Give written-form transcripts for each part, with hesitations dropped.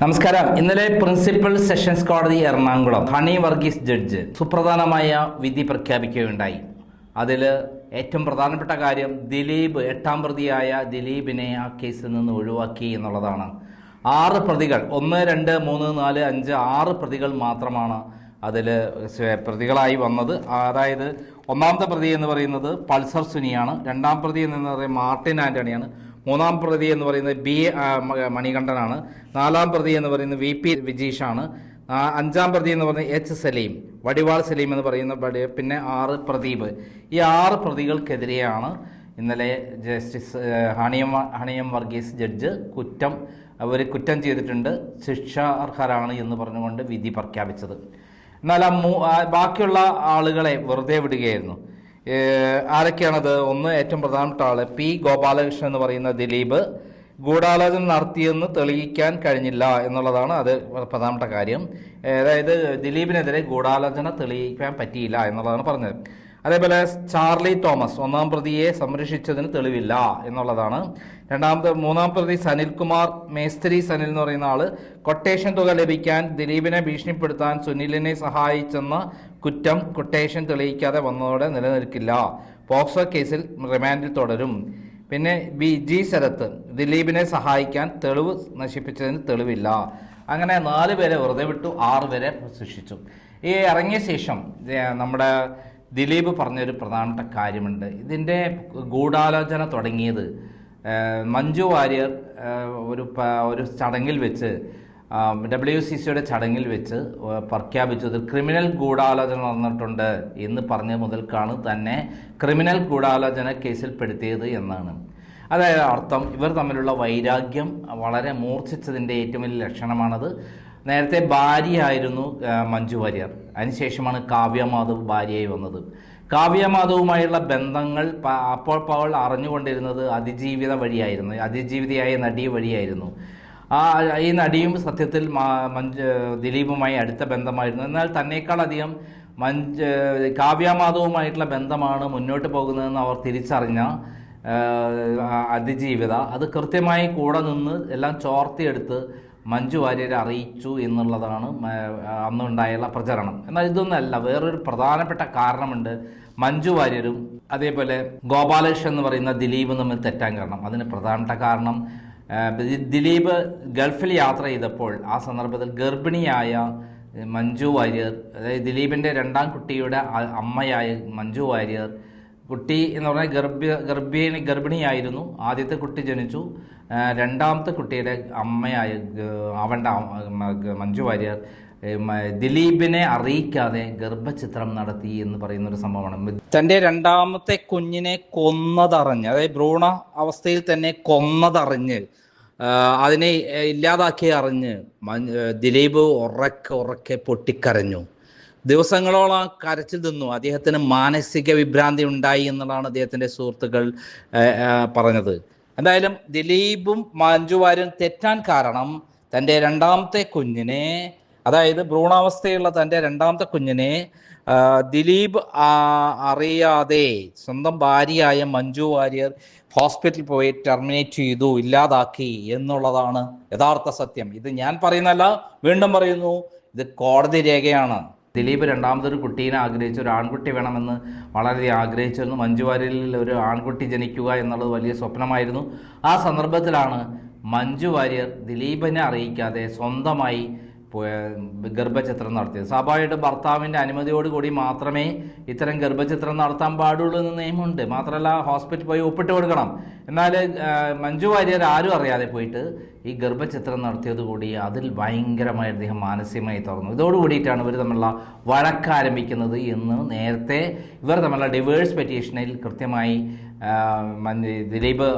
നമസ്കാരം. ഇന്നലെ principal sessions കോടതി എറണാകുളം ഹണി വർഗീസ് ജഡ്ജ് സുപ്രധാനമായ വിധി പ്രഖ്യാപിക്കുകയുണ്ടായി. അതിൽ ഏറ്റവും പ്രധാനപ്പെട്ട കാര്യം ദിലീപ്, 8ാം പ്രതിയായ ദിലീപിനെ ആ കേസിൽ നിന്ന് ഒഴിവാക്കി എന്നുള്ളതാണ്. 6 പ്രതികൾ, 1, 2, 3, 4, 5, 6 പ്രതികൾ മാത്രമാണ് അതിൽ പ്രതികളായി വന്നത്. അതായത് 1ാമത്തെ പ്രതി എന്ന് പറയുന്നത് പൾസർ സുനിയാണ്, 2ാം പ്രതി എന്ന് പറയുന്നത് മാർട്ടിൻ ആൻ്റണിയാണ്, 3ാം പ്രതി എന്ന് പറയുന്നത് ബി മണികണ്ഠനാണ്, 4ാം പ്രതി എന്ന് പറയുന്നത് VP വിജീഷാണ്, 5ാം പ്രതി എന്ന് പറയുന്നത് H സലീം, വടിവാൾ സലീം എന്ന് പറയുന്ന, പിന്നെ 6 പ്രദീപ്. ഈ 6 പ്രതികൾക്കെതിരെയാണ് ഇന്നലെ ജസ്റ്റിസ് ഹണിയം വർഗീസ് ജഡ്ജ് അവർ കുറ്റം ചെയ്തിട്ടുണ്ട്, ശിക്ഷാർഹരാണ് എന്ന് പറഞ്ഞുകൊണ്ട് വിധി പ്രഖ്യാപിച്ചത്. എന്നാൽ ബാക്കിയുള്ള ആളുകളെ വെറുതെ വിടുകയായിരുന്നു. ആരൊക്കെയാണത്? ഒന്ന്, ഏറ്റവും പ്രധാനപ്പെട്ട ആൾ P ഗോപാലകൃഷ്ണൻ എന്ന് പറയുന്ന ദിലീപ് ഗൂഢാലോചന നടത്തിയെന്ന് തെളിയിക്കാൻ കഴിഞ്ഞില്ല എന്നുള്ളതാണ് അത് പ്രധാനപ്പെട്ട കാര്യം. അതായത് ദിലീപിനെതിരെ ഗൂഢാലോചന തെളിയിക്കാൻ പറ്റിയില്ല എന്നുള്ളതാണ് പറഞ്ഞത്. അതേപോലെ ചാർലി തോമസ് 1ാം പ്രതിയെ സംരക്ഷിച്ചതിന് തെളിവില്ല എന്നുള്ളതാണ്. 3ാം പ്രതി സനിൽകുമാർ മേസ്ത്രി സനിൽ എന്ന് പറയുന്ന ആൾ കൊട്ടേഷൻ തുക ലഭിക്കാൻ ദിലീപിനെ ഭീഷണിപ്പെടുത്താൻ സുനിലിനെ സഹായിച്ചെന്ന കുറ്റം കൊട്ടേഷൻ തെളിയിക്കാതെ വന്നതോടെ നിലനിൽക്കില്ല, പോക്സോ കേസിൽ റിമാൻഡിൽ തുടരും. പിന്നെ ജി ശരത്ത് ദിലീപിനെ സഹായിക്കാൻ തെളിവ് നശിപ്പിച്ചതിന് തെളിവില്ല. അങ്ങനെ 4 പേരെ വെറുതെ വിട്ടു, 6 പേരെ ശിക്ഷിച്ചു. ഈ ഇറങ്ങിയ ശേഷം നമ്മുടെ ദിലീപ് പറഞ്ഞൊരു പ്രധാനപ്പെട്ട കാര്യമുണ്ട്. ഇതിൻ്റെ ഗൂഢാലോചന തുടങ്ങിയത് മഞ്ജു വാര്യർ ഒരു ചടങ്ങിൽ വെച്ച്, WCCയുടെ ചടങ്ങിൽ വെച്ച് പ്രഖ്യാപിച്ചത് ക്രിമിനൽ ഗൂഢാലോചന നടന്നിട്ടുണ്ട് എന്ന് പറഞ്ഞ മുതൽക്കാണ് തന്നെ ക്രിമിനൽ ഗൂഢാലോചന കേസിൽ പെടുത്തിയത് എന്നാണ്. അതായത് അർത്ഥം ഇവർ തമ്മിലുള്ള വൈരാഗ്യം വളരെ മൂർച്ഛിച്ചതിൻ്റെ ഏറ്റവും വലിയ ലക്ഷണമാണത്. നേരത്തെ ഭാര്യയായിരുന്നു മഞ്ജു വാര്യർ, അതിനുശേഷമാണ് കാവ്യ മാധവ് ഭാര്യയായി വന്നത്. കാവ്യ മാധവുമായുള്ള ബന്ധങ്ങൾ അപ്പോൾ അറിഞ്ഞുകൊണ്ടിരുന്നത് അതിജീവിതയായ നടി വഴിയായിരുന്നു. ഈ നടിയും സത്യത്തിൽ ദിലീപുമായി അടുത്ത ബന്ധമായിരുന്നു. എന്നാൽ തന്നേക്കാളധികം കാവ്യ മാധവുമായിട്ടുള്ള ബന്ധമാണ് മുന്നോട്ട് പോകുന്നതെന്ന് അവർ തിരിച്ചറിഞ്ഞ അതിജീവിത അത് കൃത്യമായി കൂടെ നിന്ന് എല്ലാം ചോർത്തിയെടുത്ത് മഞ്ജു വാര്യരെ അറിയിച്ചു എന്നുള്ളതാണ് അന്നുണ്ടായുള്ള പ്രചരണം. എന്നാൽ ഇതൊന്നല്ല, വേറൊരു പ്രധാനപ്പെട്ട കാരണമുണ്ട്. മഞ്ജു വാര്യരും അതേപോലെ ഗോപാലകൃഷ്ണൻ എന്ന് പറയുന്ന ദിലീപും തമ്മിൽ തെറ്റാൻ കാരണം. അതിന് പ്രധാനപ്പെട്ട കാരണം ദിലീപ് ഗൾഫിൽ യാത്ര ചെയ്തപ്പോൾ ആ സന്ദർഭത്തിൽ ഗർഭിണിയായ മഞ്ജു വാര്യർ, അതായത് ദിലീപിൻ്റെ 2ാം കുട്ടിയുടെ അമ്മയായ മഞ്ജു വാര്യർ, കുട്ടി എന്ന് പറഞ്ഞാൽ ഗർഭിണിയായിരുന്നു. ആദ്യത്തെ കുട്ടി ജനിച്ചു. 2ാമത്തെ കുട്ടിയുടെ അമ്മയായ മഞ്ജു വാര്യർ ദിലീപിനെ അറിയിക്കാതെ ഗർഭചിത്രം നടത്തി എന്ന് പറയുന്നൊരു സംഭവമാണ്. തൻ്റെ 2ാമത്തെ കുഞ്ഞിനെ കൊന്നതറിഞ്ഞ്, അതായത് ഭ്രൂണ അവസ്ഥയിൽ തന്നെ കൊന്നതറിഞ്ഞ്, അതിനെ ഇല്ലാതാക്കി അറിഞ്ഞ് ദിലീപ് ഉറക്കെ പൊട്ടിക്കരഞ്ഞു. ദിവസങ്ങളോളം കരച്ചിൽ തിന്നു. അദ്ദേഹത്തിന് മാനസിക വിഭ്രാന്തി ഉണ്ടായി എന്നുള്ളതാണ് അദ്ദേഹത്തിൻ്റെ സുഹൃത്തുക്കൾ പറഞ്ഞത്. എന്തായാലും ദിലീപും മഞ്ജു വാര്യരും തെറ്റാൻ കാരണം തൻ്റെ 2ാമത്തെ കുഞ്ഞിനെ, അതായത് ഭ്രൂണാവസ്ഥയുള്ള തൻ്റെ 2ാമത്തെ കുഞ്ഞിനെ ദിലീപ് അറിയാതെ സ്വന്തം ഭാര്യയായ മഞ്ജു വാര്യർ ഹോസ്പിറ്റലിൽ പോയി ടെർമിനേറ്റ് ചെയ്തു, ഇല്ലാതാക്കി എന്നുള്ളതാണ് യഥാർത്ഥ സത്യം. ഇത് ഞാൻ പറയുന്നതല്ല, വീണ്ടും പറയുന്നു, ഇത് കോടതി രേഖയാണ്. ദിലീപ് 2ാമതൊരു കുട്ടീനെ ആഗ്രഹിച്ചു, ഒരു ആൺകുട്ടി വേണമെന്ന് വളരെ ആഗ്രഹിച്ചിരുന്നു. മഞ്ജു വാര്യരിൽ ഒരു ആൺകുട്ടി ജനിക്കുക എന്നുള്ളത് വലിയ സ്വപ്നമായിരുന്നു. ആ സന്ദർഭത്തിലാണ് മഞ്ജു വാര്യർ ദിലീപിനെ അറിയിക്കാതെ സ്വന്തമായി ഗർഭചിത്രം നടത്തിയത്. സ്വാഭാവികമായിട്ട് ഭർത്താവിൻ്റെ അനുമതിയോടുകൂടി മാത്രമേ ഇത്തരം ഗർഭചിത്രം നടത്താൻ പാടുള്ളൂ എന്ന് നിയമമുണ്ട്. മാത്രമല്ല ഹോസ്പിറ്റലിൽ പോയി ഒപ്പിട്ട് കൊടുക്കണം. എന്നാൽ മഞ്ജു വാര്യർ ആരും അറിയാതെ പോയിട്ട് ഈ ഗർഭചിത്രം നടത്തിയത് കൂടി അതിൽ ഭയങ്കരമായി അദ്ദേഹം മാനസികമായി തുറന്നു. ഇതോടുകൂടിയിട്ടാണ് ഇവർ തമ്മിലുള്ള വഴക്ക് ആരംഭിക്കുന്നത് എന്ന് നേരത്തെ ഇവർ തമ്മിലുള്ള ഡിവേഴ്സ് പെറ്റീഷനിൽ കൃത്യമായി ദിലീപ്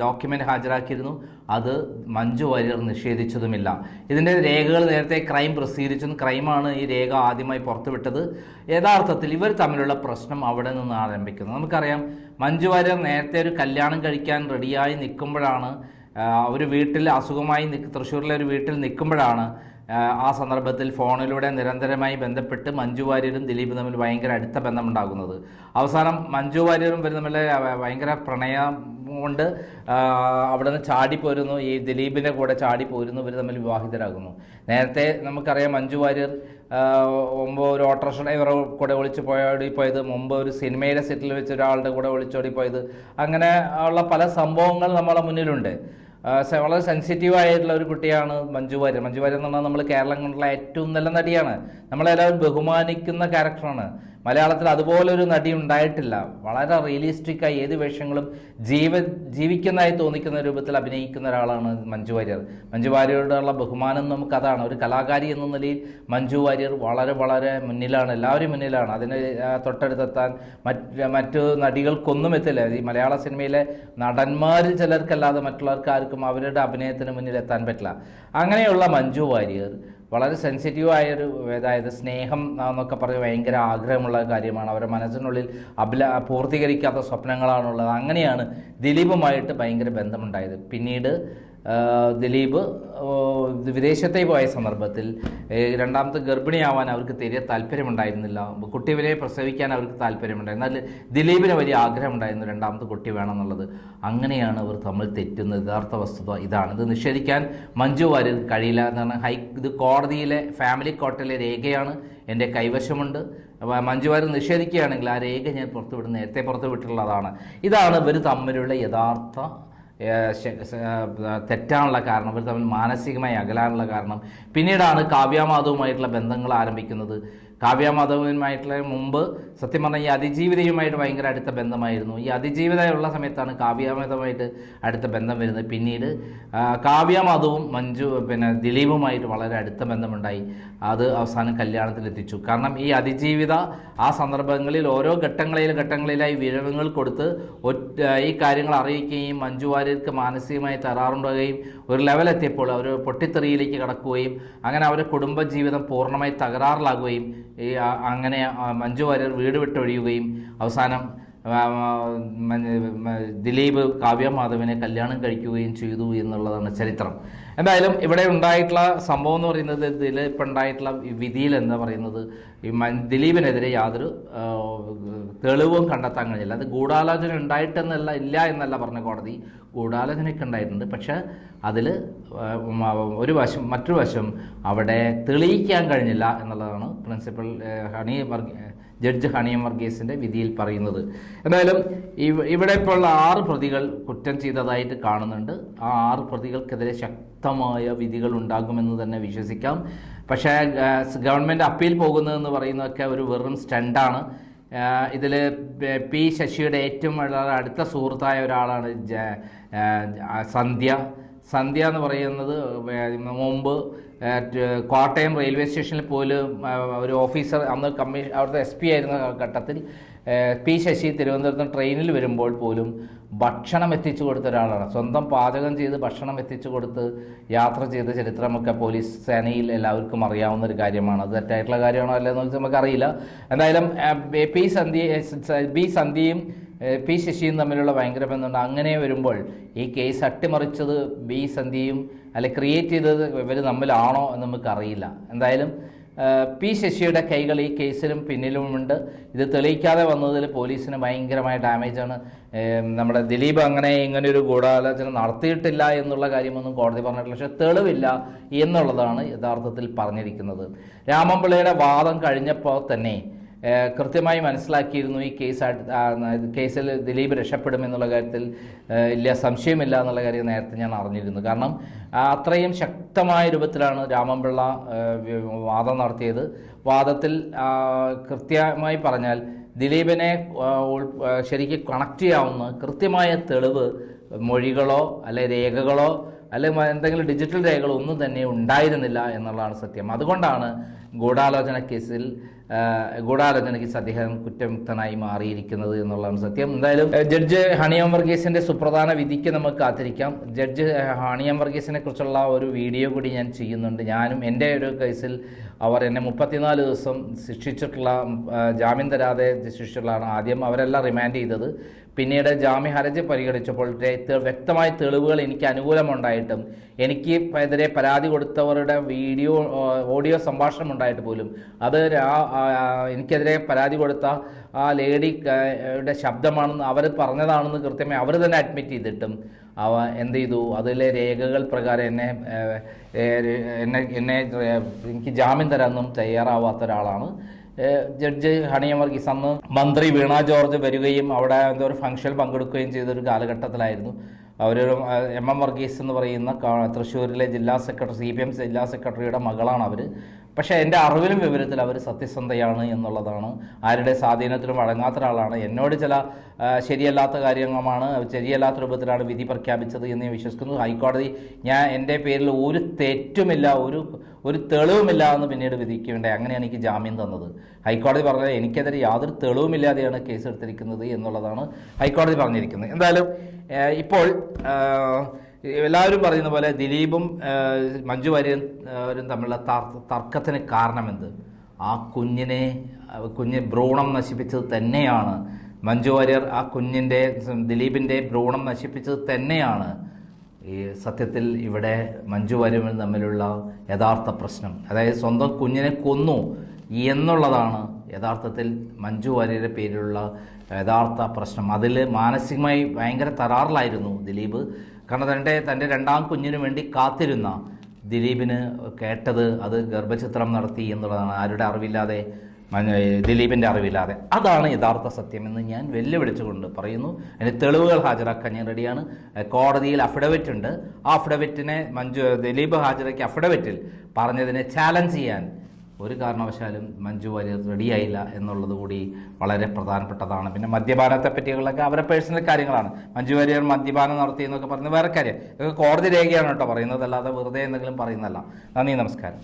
ഡോക്യുമെൻ്റ് ഹാജരാക്കിയിരുന്നു. അത് മഞ്ജു വാര്യർ നിഷേധിച്ചതുമില്ല. ഇതിൻ്റെ രേഖകൾ നേരത്തെ ക്രൈം പ്രസിദ്ധീകരിച്ചു. ക്രൈമാണ് ഈ രേഖ ആദ്യമായി പുറത്തുവിട്ടത്. യഥാർത്ഥത്തിൽ ഇവർ തമ്മിലുള്ള പ്രശ്നം അവിടെ നിന്ന് ആരംഭിക്കുന്നത്. നമുക്കറിയാം, മഞ്ജു വാര്യർ നേരത്തെ ഒരു കല്യാണം കഴിക്കാൻ റെഡിയായി നിൽക്കുമ്പോഴാണ്, ഒരു വീട്ടിൽ അസുഖമായി തൃശ്ശൂരിലെ ഒരു വീട്ടിൽ നിൽക്കുമ്പോഴാണ് ആ സന്ദർഭത്തിൽ ഫോണിലൂടെ നിരന്തരമായി ബന്ധപ്പെട്ട് മഞ്ജു വാര്യരും ദിലീപും തമ്മിൽ ഭയങ്കര അടുത്ത ബന്ധമുണ്ടാകുന്നത്. അവസാനം മഞ്ജു വാര്യരും ഇവർ തമ്മിൽ ഭയങ്കര പ്രണയം കൊണ്ട് അവിടെ നിന്ന് ചാടിപ്പോരുന്നു, ഈ ദിലീപിൻ്റെ കൂടെ ചാടിപ്പോരുന്നു, ഇവർ തമ്മിൽ വിവാഹിതരാകുന്നു. നേരത്തെ നമുക്കറിയാം മഞ്ജു വാര്യർ മുമ്പ് ഒരു ഓട്ടോറിക്ഷ ഡ്രൈവറെ കൂടെ ഒളിച്ചോടിപ്പോയത്, മുമ്പ് ഒരു സിനിമയുടെ സെറ്റിൽ വെച്ച് ഒരാളുടെ കൂടെ ഒളിച്ചോടിപ്പോയത്, അങ്ങനെ ഉള്ള പല സംഭവങ്ങൾ നമ്മളെ മുന്നിലുണ്ട്. വളരെ സെൻസിറ്റീവായിട്ടുള്ള ഒരു കുട്ടിയാണ് മഞ്ജു വാര്യർ. മഞ്ജു വാര്യർ എന്ന് പറഞ്ഞാൽ നമ്മൾ കേരളം കൊണ്ടുള്ള ഏറ്റവും നല്ല നടിയാണ്, നമ്മളെല്ലാവരും ബഹുമാനിക്കുന്ന ക്യാരക്ടറാണ്. മലയാളത്തിൽ അതുപോലൊരു നടി ഉണ്ടായിട്ടില്ല. വളരെ റിയലിസ്റ്റിക്കായി ഏത് വേഷങ്ങളും ജീവിക്കുന്നതായി തോന്നിക്കുന്ന രൂപത്തിൽ അഭിനയിക്കുന്ന ഒരാളാണ് മഞ്ജു വാര്യർ. മഞ്ജു വാര്യരോടുള്ള ബഹുമാനം നമുക്കതാണ്. ഒരു കലാകാരി എന്ന നിലയിൽ മഞ്ജു വാര്യർ വളരെ വളരെ മുന്നിലാണ്, എല്ലാവരും മുന്നിലാണ്. അതിന് തൊട്ടടുത്തെത്താൻ മറ്റു നടികൾക്കൊന്നും എത്തില്ല. ഈ മലയാള സിനിമയിലെ നടന്മാരിൽ ചിലർക്കല്ലാതെ മറ്റുള്ളവർക്ക് ആർക്കും അവരുടെ അഭിനയത്തിന് മുന്നിൽ എത്താൻ പറ്റില്ല. അങ്ങനെയുള്ള മഞ്ജു വാര്യർ വളരെ സെൻസിറ്റീവായൊരു, അതായത് സ്നേഹം എന്നൊക്കെ പറഞ്ഞ് ഭയങ്കര ആഗ്രഹമുള്ള കാര്യമാണ്. അവരുടെ മനസ്സിനുള്ളിൽ പൂർത്തീകരിക്കാത്ത സ്വപ്നങ്ങളാണുള്ളത്. അങ്ങനെയാണ് ദിലീപുമായിട്ട് ഭയങ്കര ബന്ധമുണ്ടായത്. പിന്നീട് ദിലീപ് വിദേശത്തേക്ക് പോയ സന്ദർഭത്തിൽ രണ്ടാമത്തെ ഗർഭിണിയാവാൻ അവർക്ക് തീരെ താല്പര്യമുണ്ടായിരുന്നില്ല. കുട്ടിയെ പ്രസവിക്കാൻ അവർക്ക് താല്പര്യമുണ്ടായിരുന്നു. എന്നാൽ ദിലീപിന് വലിയ ആഗ്രഹമുണ്ടായിരുന്നു രണ്ടാമത്തെ കുട്ടി വേണമെന്നുള്ളത്. അങ്ങനെയാണ് അവർ തമ്മിൽ തെറ്റുന്നത്. യഥാർത്ഥ വസ്തുത ഇതാണ്. ഇത് നിഷേധിക്കാൻ മഞ്ജു വാര്യർ കഴിയില്ല എന്നാണ് ഇത് കോടതിയിലെ ഫാമിലി കോർട്ടിലെ രേഖയാണ്, എൻ്റെ കൈവശമുണ്ട്. മഞ്ജു വാര്യർ നിഷേധിക്കുകയാണെങ്കിൽ ആ രേഖ ഞാൻ നേരത്തെ പുറത്തുവിട്ടുള്ളതാണ്. ഇതാണ് ഇവർ തമ്മിലുള്ള യഥാർത്ഥ തെറ്റാനുള്ള കാരണം, ഇവർ തമ്മിൽ മാനസികമായി അകലാനുള്ള കാരണം. പിന്നീടാണ് കാവ്യാമാധവുമായിട്ടുള്ള ബന്ധങ്ങൾ ആരംഭിക്കുന്നത്. കാവ്യാമാധവുമായിട്ടുള്ള മുമ്പ് സത്യം പറഞ്ഞാൽ ഈ അതിജീവിതയുമായിട്ട് ഭയങ്കര അടുത്ത ബന്ധമായിരുന്നു. ഈ അതിജീവിതയുള്ള സമയത്താണ് കാവ്യാമാധവുമായിട്ട് അടുത്ത ബന്ധം വരുന്നത്. പിന്നീട് കാവ്യാമാധവും ദിലീപുമായിട്ട് വളരെ അടുത്ത ബന്ധമുണ്ടായി. അത് അവസാനം കല്യാണത്തിലെത്തിച്ചു. കാരണം ഈ അതിജീവിത ആ സന്ദർഭങ്ങളിൽ ഓരോ ഘട്ടങ്ങളിലായി വിവരങ്ങൾ കൊടുത്ത് ഈ കാര്യങ്ങൾ അറിയിക്കുകയും മഞ്ജു വാര്യർക്ക് മാനസികമായി തകരാറുണ്ടാകുകയും ഒരു ലെവലെത്തിയപ്പോൾ അവർ പൊട്ടിത്തെറിയിലേക്ക് കടക്കുകയും അങ്ങനെ അവരുടെ കുടുംബജീവിതം പൂർണ്ണമായി തകരാറിലാകുകയും അങ്ങനെ മഞ്ജു വാര്യർ വീട് വിട്ടൊഴിയുകയും അവസാനം ദിലീപ് കാവ്യമാധവനെ കല്യാണം കഴിക്കുകയും ചെയ്തു എന്നുള്ളതാണ് ചരിത്രം. എന്തായാലും ഇവിടെ ഉണ്ടായിട്ടുള്ള സംഭവം എന്ന് പറയുന്നത്, ദിലീപ് ഉണ്ടായിട്ടുള്ള വിധിയിൽ എന്താ പറയുന്നത്, ഈ ദിലീപിനെതിരെ യാതൊരു തെളിവും കണ്ടെത്താൻ കഴിഞ്ഞില്ല. അത് ഗൂഢാലോചന ഇല്ല എന്നല്ല പറഞ്ഞ കോടതി, ഗൂഢാലോചനയൊക്കെ ഉണ്ടായിട്ടുണ്ട്. പക്ഷേ അതിൽ മറ്റൊരു വശം അവിടെ തെളിയിക്കാൻ കഴിഞ്ഞില്ല എന്നുള്ളതാണ് പ്രിൻസിപ്പൽ ജഡ്ജ് ഹണി വർഗീസിൻ്റെ വിധിയിൽ പറയുന്നത്. എന്തായാലും ഇവിടെ ഇപ്പോൾ 6 പ്രതികൾ കുറ്റം ചെയ്തതായിട്ട് കാണുന്നുണ്ട്. ആ 6 പ്രതികൾക്കെതിരെ ശക്തമായ വിധികൾ ഉണ്ടാകുമെന്ന് തന്നെ വിശ്വസിക്കാം. പക്ഷേ ഗവൺമെൻറ് അപ്പീൽ പോകുന്നതെന്ന് പറയുന്നതൊക്കെ ഒരു വെറും സ്റ്റണ്ടാണ്. ഇതിൽ പി ശശിയുടെ ഏറ്റവും അടുത്ത സുഹൃത്തായ ഒരാളാണ് സന്ധ്യ എന്ന് പറയുന്നത്. മുമ്പ് കോട്ടയം റെയിൽവേ സ്റ്റേഷനിൽ പോലും ഒരു ഓഫീസർ, അന്ന് അവിടുത്തെ SP ആയിരുന്ന ഘട്ടത്തിൽ പി ശശി തിരുവനന്തപുരത്ത് ട്രെയിനിൽ വരുമ്പോൾ പോലും ഭക്ഷണം എത്തിച്ചു കൊടുത്ത ഒരാളാണ്. സ്വന്തം പാചകം ചെയ്ത് ഭക്ഷണം എത്തിച്ചു കൊടുത്ത് യാത്ര ചെയ്ത ചരിത്രമൊക്കെ പോലീസ് സേനയിൽ എല്ലാവർക്കും അറിയാവുന്ന ഒരു കാര്യമാണ്. അത് തെറ്റായിട്ടുള്ള കാര്യമാണോ അല്ലെന്ന് നമുക്കറിയില്ല. എന്തായാലും ബി സന്ധ്യയും പി ശശിയും തമ്മിലുള്ള ഭയങ്കര ബന്ധമുണ്ട്. അങ്ങനെ വരുമ്പോൾ ഈ കേസ് അട്ടിമറിച്ചത് ബി സന്ധ്യയും ക്രിയേറ്റ് ചെയ്തത് ഇവർ തമ്മിലാണോ എന്ന് നമുക്കറിയില്ല. എന്തായാലും പി ശശിയുടെ കൈകൾ ഈ കേസിലും പിന്നിലുമുണ്ട്. ഇത് തെളിയിക്കാതെ വന്നതിൽ പോലീസിന് ഭയങ്കരമായ ഡാമേജാണ്. നമ്മുടെ ദിലീപ് ഇങ്ങനെയൊരു ഗൂഢാലോചന നടത്തിയിട്ടില്ല എന്നുള്ള കാര്യമൊന്നും കോടതി പറഞ്ഞിട്ടില്ല. പക്ഷേ തെളിവില്ല എന്നുള്ളതാണ് യഥാർത്ഥത്തിൽ പറഞ്ഞിരിക്കുന്നത്. രാമൻപിള്ളയുടെ വാദം കഴിഞ്ഞപ്പോൾ തന്നെ കൃത്യമായി മനസ്സിലാക്കിയിരുന്നു ഈ കേസിൽ ദിലീപ് രക്ഷപ്പെടുമെന്നുള്ള കാര്യത്തിൽ സംശയമില്ല എന്നുള്ള കാര്യം നേരത്തെ ഞാൻ അറിഞ്ഞിരുന്നു. കാരണം അത്രയും ശക്തമായ രൂപത്തിലാണ് രാമൻപിള്ള വാദം നടത്തിയത്. വാദത്തിൽ കൃത്യമായി പറഞ്ഞാൽ ദിലീപിനെ ശരിക്കും കണക്ട് ചെയ്യാവുന്ന കൃത്യമായ തെളിവ്, മൊഴികളോ രേഖകളോ എന്തെങ്കിലും ഡിജിറ്റൽ രേഖകളോ ഒന്നും തന്നെ ഉണ്ടായിരുന്നില്ല എന്നുള്ളതാണ് സത്യം. അതുകൊണ്ടാണ് ഗൂഢാലോചന കേസിൽ ഗൂഢാലോചനയ്ക്ക് അദ്ദേഹം കുറ്റമുക്തനായി മാറിയിരിക്കുന്നത് എന്നുള്ളതാണ് സത്യം. എന്തായാലും ജഡ്ജ് ഹണിയം വർഗീസിന്റെ സുപ്രധാന വിധിക്ക് നമുക്ക് കാത്തിരിക്കാം. ജഡ്ജ് ഹണിയം വർഗീസിനെ കുറിച്ചുള്ള ഒരു വീഡിയോ കൂടി ഞാൻ ചെയ്യുന്നുണ്ട്. ഞാനും എൻ്റെ ഒരു കേസിൽ അവർ എന്നെ 34 ദിവസം ശിക്ഷിച്ചിട്ടുള്ള, ജാമ്യം തരാതെ ശിക്ഷിച്ചിട്ടുള്ളതാണ്. ആദ്യം അവരെല്ലാം റിമാൻഡ് ചെയ്തത്. പിന്നീട് ജാമ്യ ഹർജി പരിഗണിച്ചപ്പോൾ വ്യക്തമായ തെളിവുകൾ എനിക്ക് അനുകൂലമുണ്ടായിട്ടും എനിക്ക് എതിരെ പരാതി കൊടുത്തവരുടെ ഓഡിയോ സംഭാഷണം ഉണ്ടായിട്ട് പോലും അത് എനിക്കെതിരെ പരാതി കൊടുത്ത ആ ലേഡിയുടെ ശബ്ദമാണെന്ന് അവർ പറഞ്ഞതാണെന്ന് കൃത്യമായി അവർ തന്നെ അഡ്മിറ്റ് ചെയ്തിട്ടും എന്ത് ചെയ്തു, അതിലെ രേഖകൾ പ്രകാരം എനിക്ക് ജാമ്യം തരാനൊന്നും തയ്യാറാവാത്ത ഒരാളാണ് ജഡ്ജ് ഹണിയം വർഗീസ്. അന്ന് മന്ത്രി വീണ ജോർജ് വരികയും അവിടെ എന്തോ ഒരു ഫംഗ്ഷനിൽ പങ്കെടുക്കുകയും ചെയ്തൊരു കാലഘട്ടത്തിലായിരുന്നു. അവരൊരു എം വർഗീസ് എന്ന് പറയുന്ന തൃശ്ശൂരിലെ ജില്ലാ സെക്രട്ടറി, CPM ജില്ലാ സെക്രട്ടറിയുടെ മകളാണ് അവർ. പക്ഷേ എൻ്റെ അറിവിലും വിവരത്തിൽ അവർ സത്യസന്ധയാണ് എന്നുള്ളതാണ്. ആരുടെ സ്വാധീനത്തിലും വഴങ്ങാത്ത ഒരാളാണ്. എന്നോട് ചില ശരിയല്ലാത്ത കാര്യങ്ങളാണ്, ശരിയല്ലാത്ത രൂപത്തിലാണ് വിധി പ്രഖ്യാപിച്ചത് എന്ന് ഞാൻ വിശ്വസിക്കുന്നു. ഹൈക്കോടതി എൻ്റെ പേരിൽ ഒരു തെറ്റുമില്ല, ഒരു തെളിവുമില്ല എന്ന് പിന്നീട് വിധിക്കേണ്ടേ. അങ്ങനെയാണ് എനിക്ക് ജാമ്യം തന്നത്. ഹൈക്കോടതി പറഞ്ഞത് എനിക്കെതിരെ യാതൊരു തെളിവുമില്ലാതെയാണ് കേസ് എടുത്തിരിക്കുന്നത് എന്നുള്ളതാണ് ഹൈക്കോടതി പറഞ്ഞിരിക്കുന്നത്. എന്തായാലും ഇപ്പോൾ എല്ലാവരും പറയുന്ന പോലെ ദിലീപും മഞ്ജു വാര്യരും തമ്മിലുള്ള തർക്കത്തിന് കാരണമെന്ത്? ആ കുഞ്ഞ് ഭ്രൂണം നശിപ്പിച്ചത് തന്നെയാണ് മഞ്ജു വാര്യർ. ആ ദിലീപിൻ്റെ ഭ്രൂണം നശിപ്പിച്ചത് തന്നെയാണ് ഈ സത്യത്തിൽ ഇവിടെ മഞ്ജു വാര്യരും തമ്മിലുള്ള യഥാർത്ഥ പ്രശ്നം. അതായത് സ്വന്തം കുഞ്ഞിനെ കൊന്നു എന്നുള്ളതാണ് യഥാർത്ഥത്തിൽ മഞ്ജു വാര്യരുടെ പേരിലുള്ള യഥാർത്ഥ പ്രശ്നം. അതിൽ മാനസികമായി ഭയങ്കര തകരാറിലായിരുന്നു ദിലീപ്. കാരണം തൻ്റെ രണ്ടാം കുഞ്ഞിനു വേണ്ടി കാത്തിരുന്ന ദിലീപിന് കേട്ടത് അത് ഗർഭചിത്രം നടത്തി എന്നുള്ളതാണ്, ആരുടെ അറിവില്ലാതെ, ദിലീപിൻ്റെ അറിവില്ലാതെ. അതാണ് യഥാർത്ഥ സത്യമെന്ന് ഞാൻ വെല്ലുവിളിച്ചുകൊണ്ട് പറയുന്നു. അതിന് തെളിവുകൾ ഹാജരാക്കാൻ ഞാൻ റെഡിയാണ്. കോടതിയിൽ അഫിഡവിറ്റ് ഉണ്ട്. ആ അഫിഡവിറ്റിനെ ദിലീപ് ഹാജരാക്കിയ അഫിഡവിറ്റിൽ പറഞ്ഞതിനെ ചാലഞ്ച് ചെയ്യാൻ ഒരു കാരണവശാലും മഞ്ജു വാര്യർ റെഡിയായില്ല എന്നുള്ളത് കൂടി വളരെ പ്രധാനപ്പെട്ടതാണ്. പിന്നെ മദ്യപാനത്തെ പറ്റിയുള്ളതൊക്കെ അവരുടെ പേഴ്സണൽ കാര്യങ്ങളാണ്. മഞ്ജു വാര്യർ മദ്യപാനം നടത്തി എന്നൊക്കെ പറയുന്നത് വേറെ കാര്യം. ഇതൊക്കെ കോടതി രേഖയാണ് കേട്ടോ പറയുന്നത്, അല്ലാതെ വെറുതെ എന്തെങ്കിലും പറയുന്നതല്ല. നന്ദി, നമസ്കാരം.